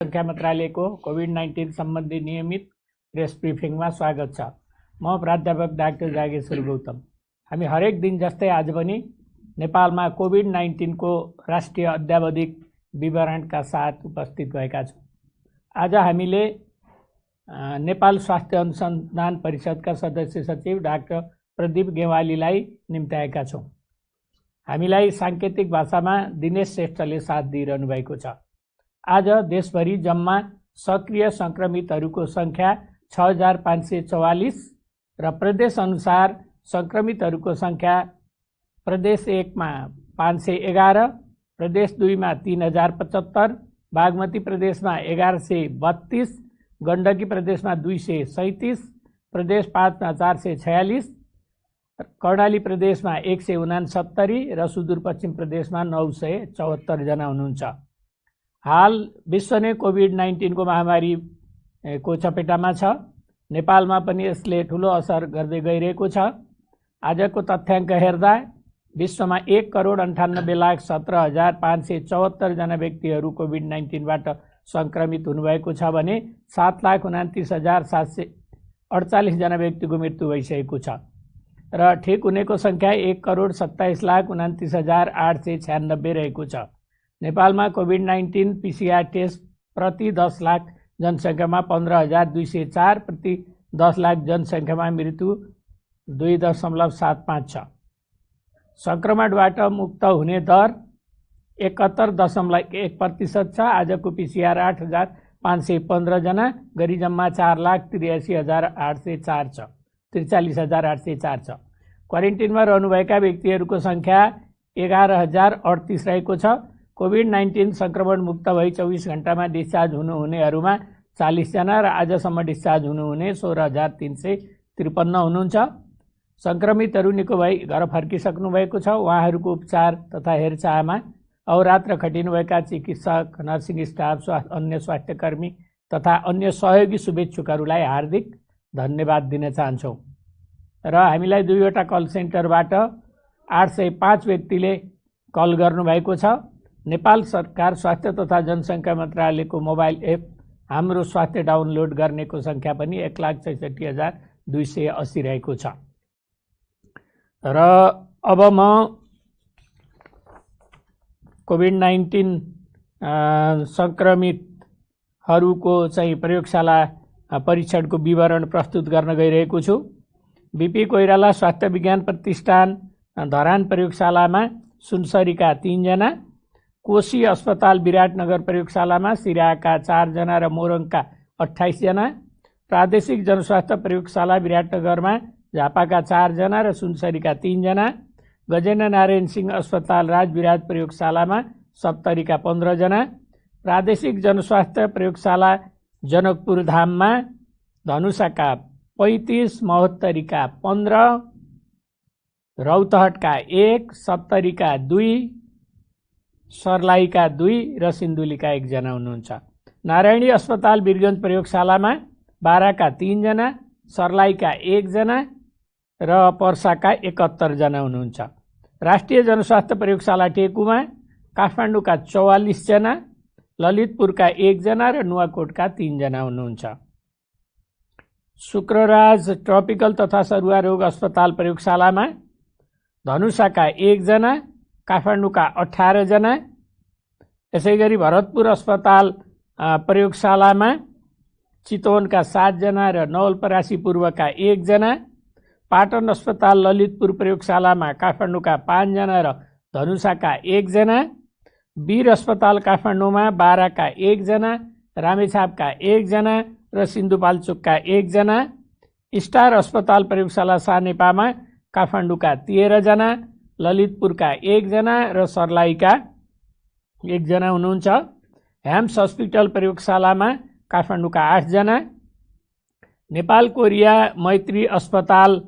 संख्या मन्त्रालयको कोभिड-19 सम्बन्धी नियमित प्रेस ब्रिफिङमा स्वागत छ। म प्राध्यापक डाक्टर जागेश्वर गौतम। हामी हरेक दिन जस्तै आज पनि नेपालमा कोभिड-19 को राष्ट्रिय अद्यावधिक विवरणका साथ उपस्थित भएका छौँ। आज हामीले नेपाल स्वास्थ्य अनुसन्धान परिषदका सदस्य सचिव डाक्टर प्रदीप गेवालीलाई निम्त्याएका छौँ। हामीलाई साङ्केतिक भाषामा दिनेश श्रेष्ठले साथ दिइरहनु भएको छ। आज देशभरि जम्मा सक्रिय संक्रमितहरूको संख्या 6544 र प्रदेश अनुसार संक्रमितहरूको संख्या प्रदेश 1 मा 511, प्रदेश 2 मा 3075, बागमती प्रदेशमा 1132, गण्डकी प्रदेशमा 237, प्रदेश 5 मा 446, कर्णाली प्रदेशमा 169 र सुदूरपश्चिम प्रदेशमा 974 जना हुनुहुन्छ। हाल विश्व नै कोभिड-19 को महामारी को चपेटामा छ। नेपालमा पनि यसले ठूलो असर गर्दै गइरहेको छ। आजको तथ्याङ्क हेर्दा विश्वमा 1,98,17,574 जना व्यक्तिहरू कोभिड-19 बाट संक्रमित हुनुभएको छ भने 7,29,748 जना व्यक्तिको मृत्यु भइसकेको छ र ठिक हुनेको संख्या 1,27,29,896 रहेको छ। नेपालमा कोभिड-19 पीसीआर टेस्ट प्रति 10 लाख जनसङ्ख्यामा 15,204, प्रति 10 लाख जनसङ्ख्यामा मृत्यु 2.75 छ। संक्रमणबाट मुक्त हुने दर 71.1% छ। आजको पीसीआर 8,515 जना गरी जम्मा 4,83,804 छ, 43,804 छ। क्वारेन्टिनमा रहनुभएका व्यक्तिहरूको संख्या 11,038 रहेको छ। कोभिड-19 संक्रमण मुक्त भई 24 घण्टामा डिस्चार्ज हुनुहुनेहरूमा 40 जना र आजसम्म डिस्चार्ज हुनुहुने 16,353 हुनुहुन्छ। संक्रमितहरू निको भई घर फर्किसक्नु भएको छ। उहाँहरूको उपचार तथा हेरचाहमा अहोरात्र खटिनुभएका चिकित्सक, नर्सिङ स्टाफ, अन्य स्वास्थ्यकर्मी तथा अन्य सहयोगी शुभेच्छुकहरूलाई हार्दिक धन्यवाद दिन चाहन्छौँ। र हामीलाई 2वटा कल सेन्टरबाट 805 व्यक्तिले कल गर्नुभएको छ। नेपाल सरकार स्वास्थ्य तथा जनसङ्ख्या मन्त्रालयको मोबाइल एप हाम्रो स्वास्थ्य डाउनलोड गर्नेको संख्या पनि 1,66,280 रहेको छ। र अब म कोभिड-19 संक्रमितहरूको चाहिँ प्रयोगशाला परीक्षणको विवरण प्रस्तुत गर्न गइरहेको छु। बीपी कोइराला स्वास्थ्य विज्ञान प्रतिष्ठान धरान प्रयोगशालामा सुनसरीका 3 जना, कोशी अस्पताल विराटनगर प्रयोगशालामा सिराहाका 4 जना र मोरङका 28 जना, प्रादेशिक जनस्वास्थ्य प्रयोगशाला विराटनगरमा झापाका 4 जना र सुनसरीका 3 जना, गजेन्द्र नारायण सिंह अस्पताल राजविराज प्रयोगशालामा सप्तरीका 15 जना, प्रादेशिक जनस्वास्थ्य प्रयोगशाला जनकपुर धाममा धनुषाका 35, महोत्तरीका 15, रौतहटका 1, सप्तरीका 2, सर्लाहीका 2 र सिन्धुलीका 1 जना हुनुहुन्छ। नारायणी अस्पताल वीरगञ्ज प्रयोगशालामा बाराका 3 जना, सर्लाहीका 1 जना र पर्साका 71 जना हुनुहुन्छ। राष्ट्रिय जनस्वास्थ्य प्रयोगशाला टेकुमा काठमाडौँका 44 जना, ललितपुरका 1 जना र नुवाकोटका 3 जना हुनुहुन्छ। शुक्रराज ट्रपिकल तथा सरुवा रोग अस्पताल प्रयोगशालामा धनुषाका 1 जना, काठमाडौँका 18 जना, यसैगरी भरतपुर अस्पताल प्रयोगशालामा चितवनका 7 जना र नवलपरासी पूर्वका 1 जना, पाटन अस्पताल ललितपुर प्रयोगशालामा काठमाडौँका 5 जना र धनुषाका 1 जना, वीर अस्पताल काठमाडौँमा बाराका 1 जना, रामेछापका 1 जना र सिन्धुपाल्चोकका 1 जना, स्टार अस्पताल प्रयोगशाला सानेपामा काठमाडौँका 13 जना, ललितपुरका 1 जना र सर्लाहीका 1 जना हुनुहुन्छ। ह्याम्स हस्पिटल प्रयोगशालामा काठमाडौँका 8 जना, नेपाल कोरिया मैत्री अस्पताल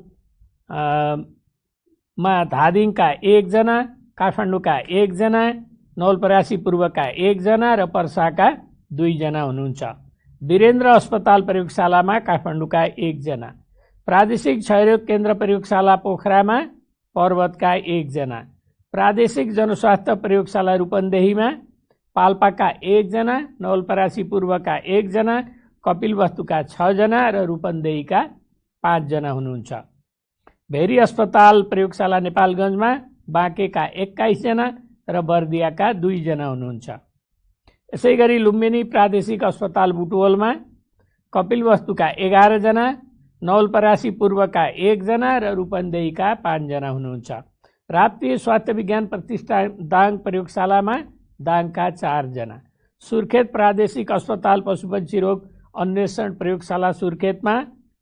मा धादिङका 1 जना, काठमाडौँका 1 जना, नवलपरासी पूर्वका 1 जना र पर्साका 2 जना हुनुहुन्छ। वीरेन्द्र अस्पताल प्रयोगशालामा काठमाडौँका 1 जना, प्रादेशिक क्षयरोग केन्द्र प्रयोगशाला पोखरामा पर्वतका 1 जना, प्रादेशिक जनस्वास्थ्य प्रयोगशाला रूपन्देहीमा पाल्पाका 1 जना, नवलपरासी पूर्वका 1 जना, कपिलवस्तुका 6 जना र रूपन्देहीका 5 जना हुनुहुन्छ। भेरी अस्पताल प्रयोगशाला नेपालगञ्जमा बाँकेका 21 जना र बर्दियाका 2 जना हुनुहुन्छ। यसैगरी लुम्बिनी प्रादेशिक अस्पताल बुटवलमा कपिलवस्तुका 11 जना, नवलपरासी पूर्वका 1 जना र रूपन्देहीका 5 जना हुनुहुन्छ। राप्ती स्वास्थ्य विज्ञान प्रतिष्ठान दाङ प्रयोगशालामा दाङका 4 जना। सुर्खेत प्रादेशिक अस्पताल पशुपक्षी रोग अन्वेषण प्रयोगशाला सुर्खेतमा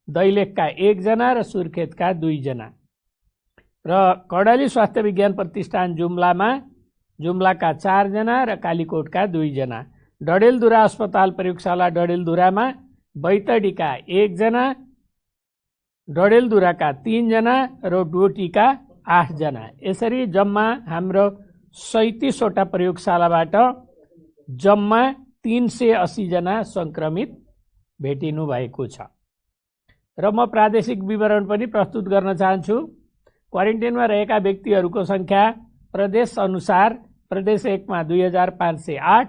दैलेखका 1 जना र सुर्खेतका 2 जना। र कर्णाली स्वास्थ्य विज्ञान प्रतिष्ठान जुम्लाका 4 जना र कालीकोटका 2 जना। डडेलधुरा अस्पताल प्रयोगशाला डडेलधुरामा बैतडीका 1 जना, डडेलधुराका 3 जना र डोटीका 8 जना। यसरी जम्मा हाम्रो 37वटा प्रयोगशालाबाट जम्मा 380 जना सङ्क्रमित भेटिनु भएको छ। र म प्रादेशिक विवरण पनि प्रस्तुत गर्न चाहन्छु। क्वारेन्टाइनमा रहेका व्यक्तिहरूको सङ्ख्या प्रदेश अनुसार प्रदेश 1 मा 2508,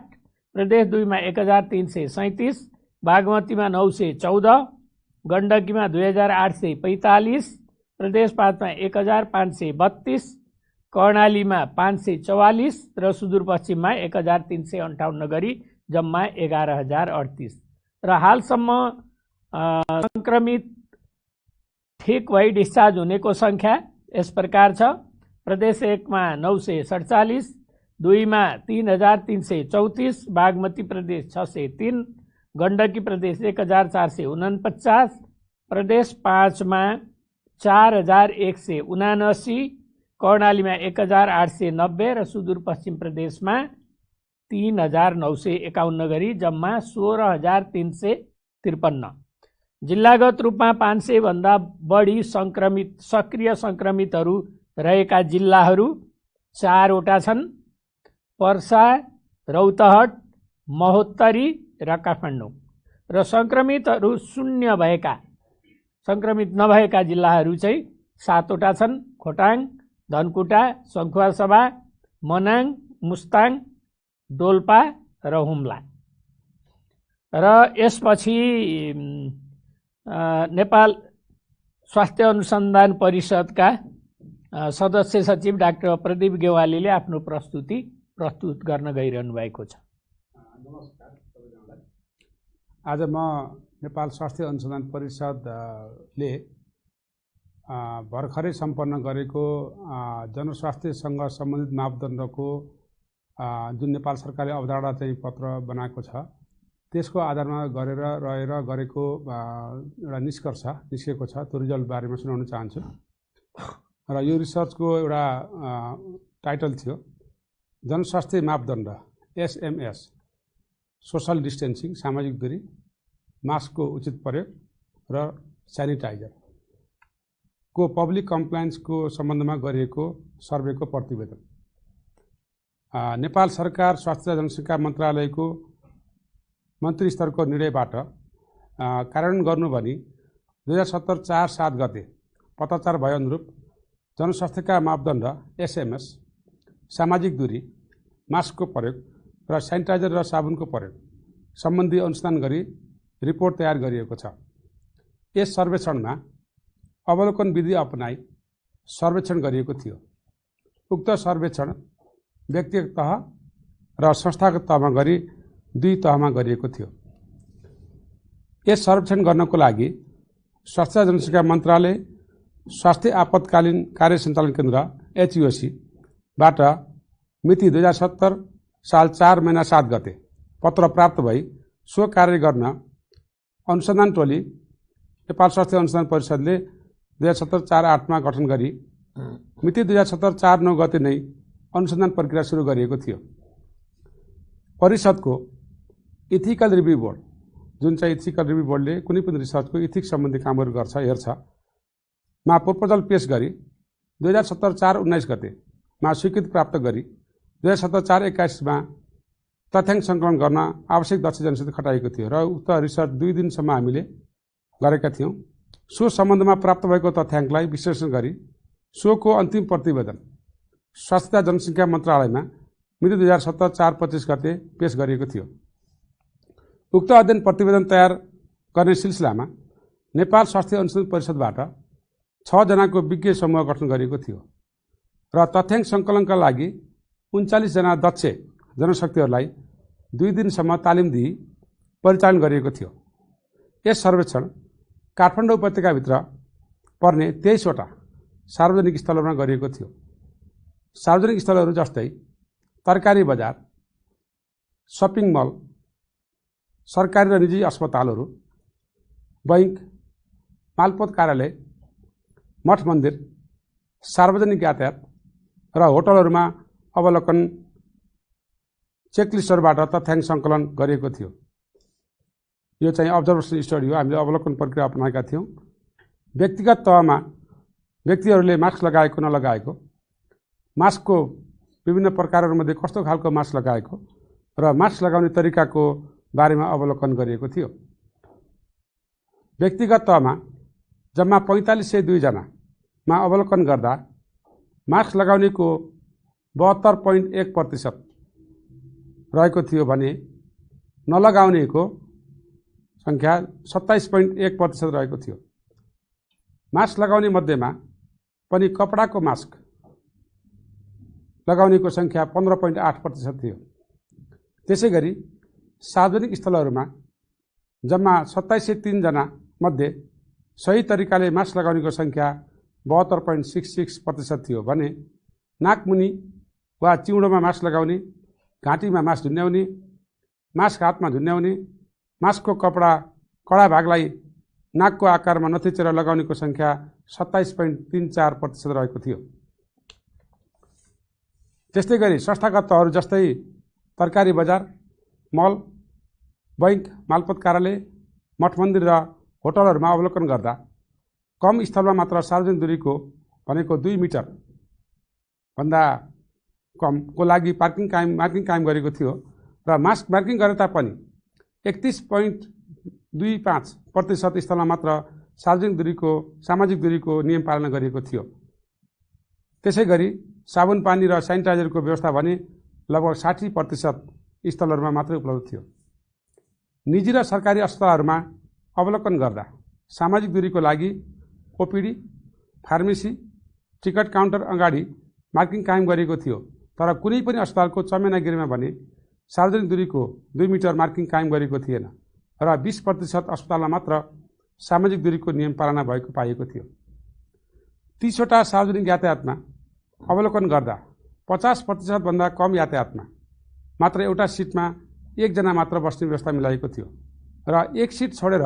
प्रदेश 2 मा 1337, बागमतीमा 914, गण्डकीमा 2845, प्रदेश 5 मा 1532, कर्णालीमा 544 र सुदूरपश्चिममा 1358 गरी जम्मा 11038। र हालसम्म सङ्क्रमित ठिक भई डिस्चार्ज हुनेको सङ्ख्या यस प्रकार छ। प्रदेश 1 मा 947, 2 मा 3334, बागमती प्रदेश 603, गण्डकी प्रदेश 1449, प्रदेश 5 मा 4179, कर्णालीमा 1890 र सुदूरपश्चिम प्रदेशमा 3951 गरी जम्मा 16353। जिल्लागत रूपमा 500 भन्दा बढी सक्रिय सङ्क्रमितहरू रहेका जिल्लाहरू 4 वटा छन्: पर्सा, रौतहट, महोत्तरी र काठमाडौँ। र सङ्क्रमितहरू सङ्क्रमित नभएका जिल्लाहरू चाहिँ 7 वटा छन्: खोटाङ, धनकुटा, सङ्खुवासभा, मनाङ, मुस्ताङ, डोल्पा र हुम्ला। र यसपछि नेपाल स्वास्थ्य अनुसन्धान परिषदका सदस्य सचिव डाक्टर प्रदीप गेवालीले आफ्नो प्रस्तुत गर्न गइरहनु भएको छ। नमस्कार सबैजनालाई। आज म नेपाल स्वास्थ्य अनुसन्धान परिषदले भर्खरै सम्पन्न गरेको जनस्वास्थ्यसँग सम्बन्धित मापदण्डको जुन नेपाल सरकारले अवधारणा चाहिँ पत्र बनाएको छ, त्यसको आधारमा गरेको एउटा निष्कर्ष निस्केको छ। त्यो रिजल्ट बारेमा सुनाउन चाहन्छु। र यो रिसर्चको एउटा टाइटल थियो जनस्वास्थ्य मापदण्ड SMS, सोशल डिस्टेन्सिङ, सामाजिक दूरी, मास्कको उचित प्रयोग र सेनिटाइजर को पब्लिक कम्प्लायन्सको सम्बन्धमा गरिएको सर्वेको प्रतिवेदन। नेपाल सरकार स्वास्थ्य जनसङ्ख्या मन्त्रालयको मन्त्री स्तरको निर्णयबाट कार्यान्वयन गर्नु भनी 2070 4/7 गते पत्राचार भए अनुरूप जनस्वास्थ्यका मापदण्ड SMS, सामाजिक दूरी, मास्कको प्रयोग र सेनिटाइजर र साबुनको प्रयोग सम्बन्धी अनुसन्धान गरी रिपोर्ट तयार गरिएको छ। यस सर्वेक्षणमा अवलोकन विधि अपनाई सर्वेक्षण गरिएको थियो। उक्त सर्वेक्षण व्यक्तिगत तह र संस्थागत तहमा गरी 2 तहमा गरिएको थियो। यस सर्वेक्षण गर्नको लागि स्वास्थ्य जनसङ्ख्या मन्त्रालय स्वास्थ्य आपतकालीन कार्य सञ्चालन केन्द्र HUSC बाट मिति 2070 साल 4 महिना 7 गते पत्र प्राप्त भई सो कार्य गर्न अनुसन्धान टोली नेपाल स्वास्थ्य अनुसन्धान परिषदले 2070 4/8 मा गठन गरी मिति 2070 4/9 गते नै अनुसन्धान प्रक्रिया सुरु गरिएको थियो। परिषदको इथिकल रिभ्यू बोर्ड, जुन चाहिँ इथिकल रिभ्यू बोर्डले कुनै पनि रिसर्चको इथिक्स सम्बन्धी कामहरू गर्छ, हेर्छ, मा प्रपोजल पेश गरी 2070 4/19 गते मा स्वीकृति प्राप्त गरी 2070 4/21 मा तथ्याङ्क सङ्कलन गर्न आवश्यक दक्ष जनशक्ति खटाइएको थियो। र उक्त रिसर्च 2 दिनसम्म हामीले गरेका थियौँ। सो सम्बन्धमा प्राप्त भएको तथ्याङ्कलाई विश्लेषण गरी सोको अन्तिम प्रतिवेदन स्वास्थ्य जनसङ्ख्या मन्त्रालयमा मिति 2017 4/25 गते पेश गरिएको थियो। उक्त अध्ययन प्रतिवेदन तयार गर्ने सिलसिलामा नेपाल स्वास्थ्य अनुसन्धान परिषदबाट 6 जनाको विज्ञ समूह गठन गरिएको थियो र तथ्याङ्क सङ्कलनका लागि 39 जना दक्ष जनशक्तिहरूलाई 2 दिनसम्म तालिम दिई परिचालन गरिएको थियो। यस सर्वेक्षण काठमाडौँ उपत्यकाभित्र पर्ने 23 वटा सार्वजनिक स्थलहरूमा गरिएको थियो। सार्वजनिक स्थलहरू जस्तै तरकारी बजार, सपिङ मल, सरकारी र निजी अस्पतालहरू, बैंक, मालपोत कार्यालय, मठ मन्दिर, सार्वजनिक यातायात र होटलहरूमा अवलोकन चेकलिस्टहरूबाट तथ्याङ्क सङ्कलन गरिएको थियो। यो चाहिँ अब्जर्भेसन स्टडी हो। हामीले अवलोकन प्रक्रिया अपनाएका थियौँ। व्यक्तिगत तहमा व्यक्तिहरूले मास्क लगाएको नलगाएको, मास्कको विभिन्न प्रकारहरूमध्ये कस्तो खालको मास्क लगाएको र मास्क लगाउने तरिकाको बारेमा अवलोकन गरिएको थियो। व्यक्तिगत तहमा जम्मा 4502 जनामा अवलोकन गर्दा मास्क लगाउनेको 72.1% रहेको थियो भने नलगाउनेको सङ्ख्या 27.1% रहेको थियो। मास्क लगाउने मध्येमा पनि कपडाको मास्क लगाउनेको सङ्ख्या 15.8% थियो। त्यसै गरी सार्वजनिक स्थलहरूमा जम्मा 2703 जना मध्ये सही तरिकाले मास्क लगाउनेको सङ्ख्या 72.66% थियो भने नाकमुनि वा चिउँडोमा मास्क लगाउने, घाँटीमा मास्क झुन्ड्याउने, मास्क हातमा झुन्ड्याउने, मास्कको कडा भागलाई नाकको आकारमा नथिचेर लगाउनेको सङ्ख्या 27.34% रहेको थियो। त्यस्तै गरी संस्थागत तहहरू जस्तै तरकारी बजार, मल, बैंक, मालपोत कार्यालय, मठ मन्दिर र होटलहरूमा अवलोकन गर्दा कम स्थलमा मात्र सार्वजनिक दूरीको भनेको 2 मिटर भन्दा कमको लागि मार्किङ कायम गरेको थियो र मास्क मार्किङ गरे तापनि 31.25% स्थलमा मात्र सामाजिक दूरीको नियम पालना गरिएको थियो। त्यसै गरी साबुन पानी र सेनिटाइजरको व्यवस्था भने लगभग 60% स्थलहरूमा मात्रै उपलब्ध थियो। निजी र सरकारी अस्पतालहरूमा अवलोकन गर्दा सामाजिक दूरीको लागि ओपिडी, फार्मेसी, टिकट काउन्टर अगाडि मार्किङ कायम गरिएको थियो तर कुनै पनि अस्पतालको चमेनागिरीमा भने सार्वजनिक दूरीको 2 मिटर मार्किङ कायम गरेको थिएन र 20% अस्पतालमा मात्र सामाजिक दूरीको नियम पालना भएको पाइएको थियो। 30 वटा सार्वजनिक यातायातमा अवलोकन गर्दा 50% भन्दा कम यातायातमा मात्र एउटा सिटमा 1 जना मात्र बस्ने व्यवस्था मिलाएको थियो र 1 सिट छोडेर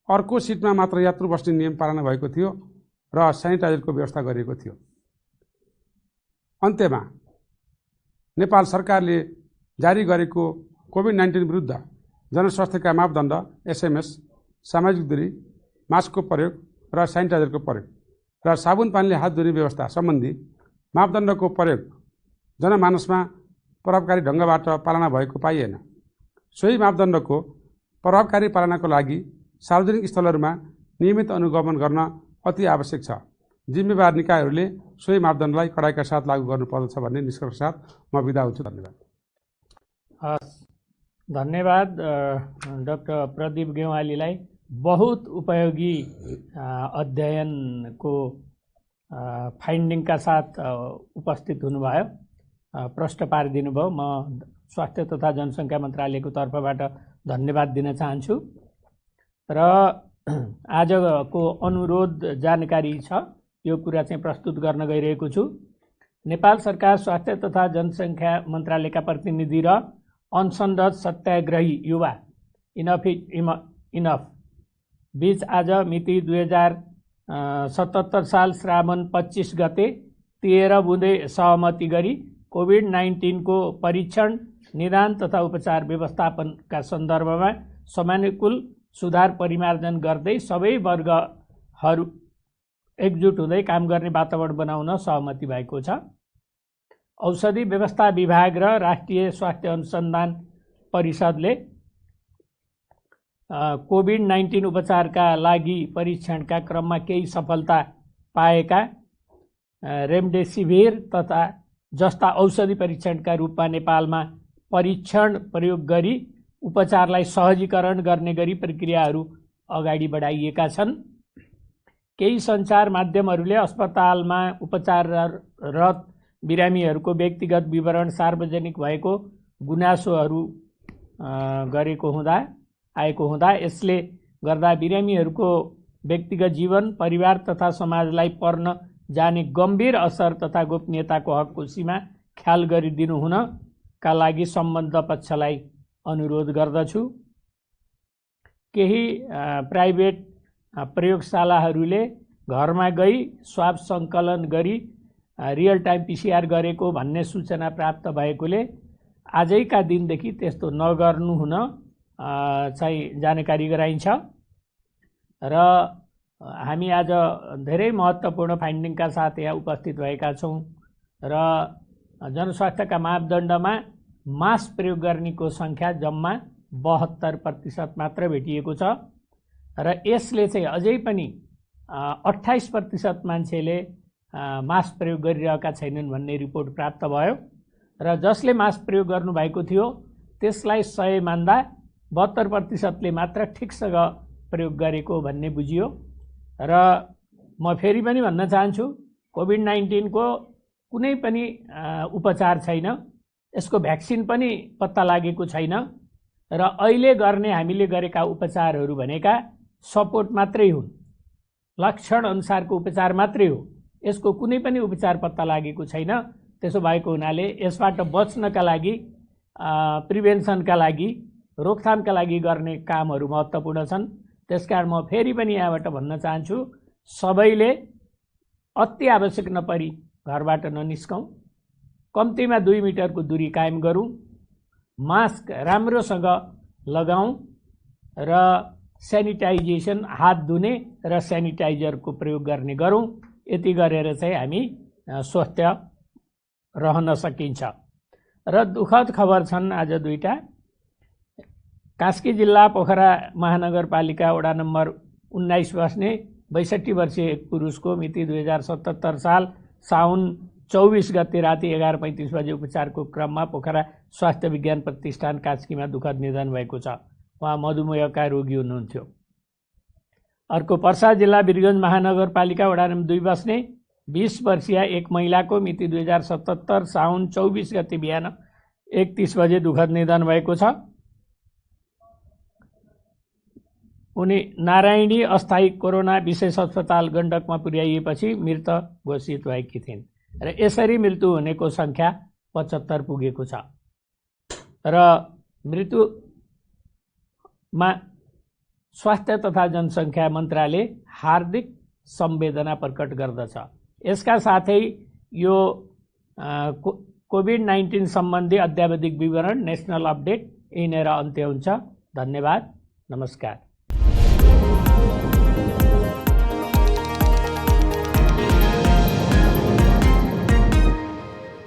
अर्को सिटमा मात्र यात्रु बस्ने नियम पालना भएको थियो र सेनिटाइजरको व्यवस्था गरिएको थियो। अन्त्यमा नेपाल सरकारले जारी गरेको कोभिड-19 विरुद्ध जनस्वास्थ्यका मापदण्ड SMS, सामाजिक दूरी, मास्कको प्रयोग र सेनिटाइजरको प्रयोग र साबुन पानीले हात धुने व्यवस्था सम्बन्धी मापदण्डको प्रयोग जनमानसमा प्रभावकारी ढङ्गबाट पालना भएको पाइएन। सोही मापदण्डको प्रभावकारी पालनाको लागि सार्वजनिक स्थलहरूमा नियमित अनुगमन गर्न अति आवश्यक छ। जिम्मेवार निकायहरूले सोही मापदण्डलाई कडाइका साथ लागू गर्नुपर्दछ भन्ने निष्कर्ष साथ म बिदा हुन्छु। धन्यवाद। हस्, धन्यवाद डाक्टर प्रदीप गेवालीलाई। बहुत उपयोगी अध्ययनको फाइन्डिङका साथ उपस्थित हुनुभयो, प्रश्न पारिदिनु भयो। म स्वास्थ्य तथा जनसङ्ख्या मन्त्रालयको तर्फबाट धन्यवाद दिन चाहन्छु। र आजको अनुरोध जानकारी छ, यो कुरा चाहिँ प्रस्तुत गर्न गइरहेको छु। नेपाल सरकार स्वास्थ्य तथा जनसङ्ख्या मन्त्रालयका प्रतिनिधि र अनसनरत सत्याग्रही युवा इनफ बीच आज मिति 2077 साल श्रावण 25 गते 13 बुँदे सहमति गरी कोभिड-19 को परीक्षण, निदान तथा उपचार व्यवस्थापनका सन्दर्भमा समयानुकूल सुधार परिमार्जन गर्दै सबै वर्गहरू एकजुट हुँदै काम गर्ने वातावरण बनाउन सहमति भएको छ। औषधि व्यवस्था विभाग र राष्ट्रिय स्वास्थ्य अनुसन्धान परिषदले कोभिड-19 उपचारका लागि परीक्षणका क्रममा केही सफलता पाएका रेमडेसिभिर तथा जस्ता औषधि परीक्षणका रूपमा नेपालमा परीक्षण प्रयोग गरी उपचारलाई सहजीकरण गर्ने गरी प्रक्रियाहरू अगाडि बढाइएका छन्। केही सञ्चार माध्यमहरूले अस्पतालमा उपचाररत बिरामीहरूको व्यक्तिगत विवरण सार्वजनिक भएको गुनासोहरू आएको हुँदा यसले गर्दा बिरामीहरूको व्यक्तिगत जीवन, परिवार तथा समाजलाई पर्न जाने गम्भीर असर तथा गोपनीयताको हकको सीमा ख्याल गरिदिनु हुनका लागि सम्बद्ध पक्षलाई अनुरोध गर्दछु। केही प्राइभेट प्रयोगशालाहरूले घरमा गई स्वाब सङ्कलन गरी रियल टाइम PCR गरेको भन्ने सूचना प्राप्त भएकोले आजैका दिनदेखि त्यस्तो नगर्नु हुन चाहिँ जानकारी गराइन्छ र हामी आज धेरै महत्त्वपूर्ण फाइन्डिङका साथ यहाँ उपस्थित भएका छौँ र जनस्वास्थ्यका मापदण्डमा मास्क प्रयोग गर्नेको सङ्ख्या जम्मा 72% मात्र भेटिएको छ र यसले चाहिँ अझै पनि 28% मान्छेले मास्क प्रयोग गरिरहेका छैनन् भन्ने रिपोर्ट प्राप्त भयो र जसले मास्क प्रयोग गर्नुभएको थियो त्यसलाई 100 मान्दा 72%ले मात्र ठिकसँग प्रयोग गरेको भन्ने बुझियो। र म फेरि पनि भन्न चाहन्छु, कोभिड-19 को कुनै पनि उपचार छैन, यसको भ्याक्सिन पनि पत्ता लागेको छैन र अहिले गर्ने हामीले गरेका उपचारहरू भनेका सपोर्ट मात्रै हुन्, लक्षण अनुसारको उपचार मात्रै हो। यसको कुनै पनि उपचार पत्ता लागेको छैन। त्यसो भएको हुनाले यसबाट बच्नका लागि, प्रिभेन्सनका लागि, रोकथामका लागि गर्ने कामहरू महत्त्वपूर्ण छन्। त्यसकारण म फेरि पनि यहाँबाट भन्न चाहन्छु, सबैले अति आवश्यक नपरी घरबाट ननिस्कौँ, कम्तीमा 2 मिटरको दूरी कायम गरौँ, मास्क राम्रोसँग लगाऊँ र सेनिटाइजेसन, हात धुने र सेनिटाइजरको प्रयोग गर्ने गरौँ। यति गरेर चाहिँ हामी स्वस्थ रहन सकिन्छ। र दुःखद खबर छन् आज दुईटा। कास्की जिल्ला पोखरा महानगरपालिका वडा नम्बर 19 बस्ने 62 वर्षीय एक पुरुषको मिति 2077 साल साउन 24 गते राति 11:35 बजे उपचारको क्रममा पोखरा स्वास्थ्य विज्ञान प्रतिष्ठान कास्कीमा दुःखद निधन भएको छ। उहाँ मधुमेहका रोगी हुनुहुन्थ्यो। अर्को पर्सा जिल्ला वीरगञ्ज महानगरपालिका वडा नम्बर 2 बस्ने 20 वर्षीय एक महिलाको मिति 2077 साउन 24 गते बिहान 1:30 बजे दुःखद निधन भएको छ। उनी नारायणी अस्थायी कोरोना विशेष अस्पताल गण्डकमा पुर्याइएपछि मृत घोषित भएकी थिइन् र यसरी मृत्यु हुनेको सङ्ख्या 75 पुगेको छ र मृत्युमा स्वास्थ्य तथा जनसङ्ख्या मन्त्रालय हार्दिक संवेदना प्रकट गर्दछ। यसका साथै यो कोभिड-19 सम्बन्धी अद्यावधिक विवरण नेसनल अपडेट यहीँनिर अन्त्य हुन्छ। धन्यवाद, नमस्कार।